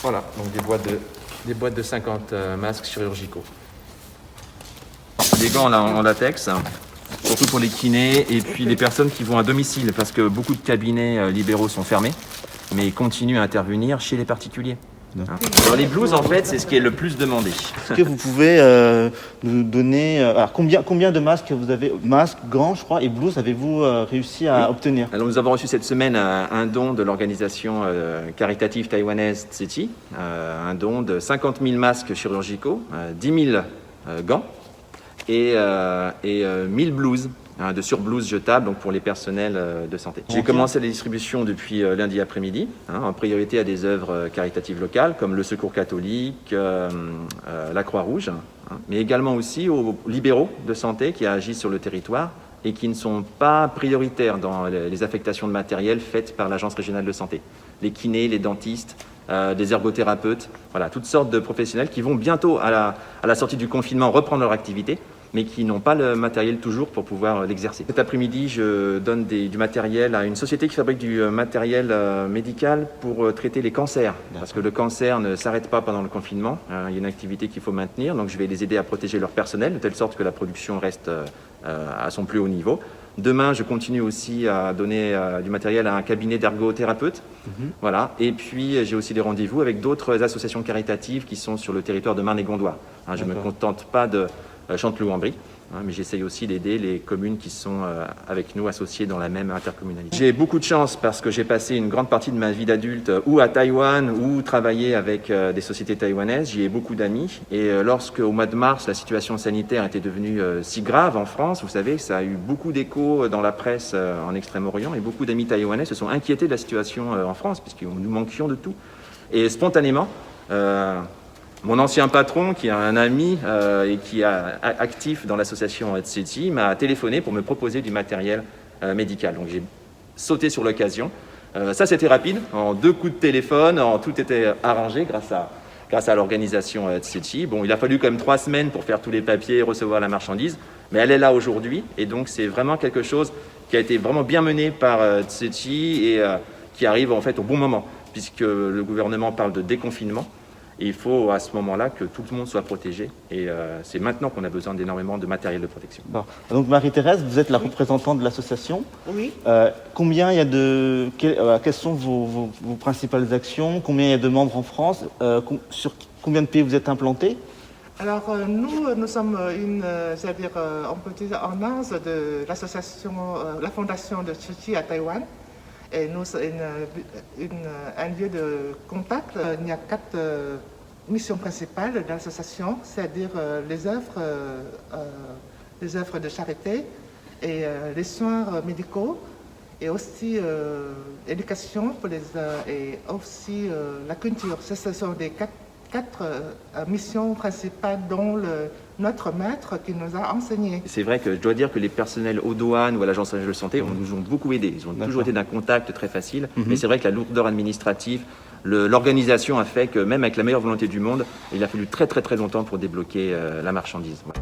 Voilà, donc des boîtes de 50 masques chirurgicaux. Des gants en latex, surtout pour les kinés et puis les personnes qui vont à domicile, parce que beaucoup de cabinets libéraux sont fermés, mais ils continuent à intervenir chez les particuliers. Alors les blouses, en fait, c'est ce qui est le plus demandé. Est-ce que vous pouvez nous donner... alors combien de masques vous avez, masques, gants, je crois, et blouses avez-vous réussi à obtenir? Alors nous avons reçu cette semaine un don de l'organisation caritative taïwanaise Tse-Chi, un don de 50 000 masques chirurgicaux, 10 000 gants et 1000 blouses. De surblouses jetables donc pour les personnels de santé. J'ai commencé la distribution depuis lundi après-midi, en priorité à des œuvres caritatives locales comme le Secours catholique, la Croix-Rouge, mais également aussi aux libéraux de santé qui agissent sur le territoire et qui ne sont pas prioritaires dans les affectations de matériel faites par l'Agence régionale de santé. Les kinés, les dentistes, des ergothérapeutes, voilà, toutes sortes de professionnels qui vont bientôt, à la sortie du confinement, reprendre leur activité, mais qui n'ont pas le matériel toujours pour pouvoir l'exercer. Cet après-midi, je donne du matériel à une société qui fabrique du matériel médical pour traiter les cancers. Parce que le cancer ne s'arrête pas pendant le confinement. Il y a une activité qu'il faut maintenir, donc je vais les aider à protéger leur personnel, de telle sorte que la production reste à son plus haut niveau. Demain, je continue aussi à donner du matériel à un cabinet d'ergothérapeutes. Voilà. Et puis, j'ai aussi des rendez-vous avec d'autres associations caritatives qui sont sur le territoire de Marne-et-Gondoire. Je ne me contente pas de Chanteloup-en-Brie, mais j'essaye aussi d'aider les communes qui sont avec nous associées dans la même intercommunalité. J'ai beaucoup de chance parce que j'ai passé une grande partie de ma vie d'adulte ou à Taïwan ou travaillé avec des sociétés taïwanaises. J'y ai beaucoup d'amis et lorsque au mois de mars la situation sanitaire était devenue si grave en France, vous savez, ça a eu beaucoup d'écho dans la presse en Extrême-Orient et beaucoup d'amis taïwanais se sont inquiétés de la situation en France puisque nous manquions de tout. Et spontanément, mon ancien patron, qui est un ami et qui est actif dans l'association Tse-Chi, m'a téléphoné pour me proposer du matériel médical. Donc j'ai sauté sur l'occasion. Ça, c'était rapide. En 2 coups de téléphone, tout était arrangé grâce à l'organisation Tse-Chi. Bon, il a fallu quand même 3 semaines pour faire tous les papiers, recevoir la marchandise, mais elle est là aujourd'hui. Et donc, c'est vraiment quelque chose qui a été vraiment bien mené par Tse-Chi et qui arrive en fait au bon moment, puisque le gouvernement parle de déconfinement. Et il faut à ce moment-là que tout le monde soit protégé. Et c'est maintenant qu'on a besoin d'énormément de matériel de protection. Bon. Donc Marie-Thérèse, vous êtes la représentante de l'association. Oui. Combien il y a quelles sont vos principales actions? Combien il y a de membres en France? Sur combien de pays vous êtes implantés? Alors nous sommes on peut dire en âge de l'association, la fondation de Tse-Chi à Taïwan. Et nous, c'est un lieu de contact. Il y a 4 missions principales de l'association, c'est-à-dire les œuvres de charité et les soins médicaux et aussi l'éducation pour et aussi la culture. Ce sont des 4 missions principales dont notre maître qui nous a enseigné. C'est vrai que je dois dire que les personnels aux douanes ou à l'Agence régionale de santé nous ont beaucoup aidés. Ils ont toujours été d'un contact très facile, mais c'est vrai que la lourdeur administrative, l'organisation a fait que même avec la meilleure volonté du monde, il a fallu très longtemps pour débloquer la marchandise. Voilà.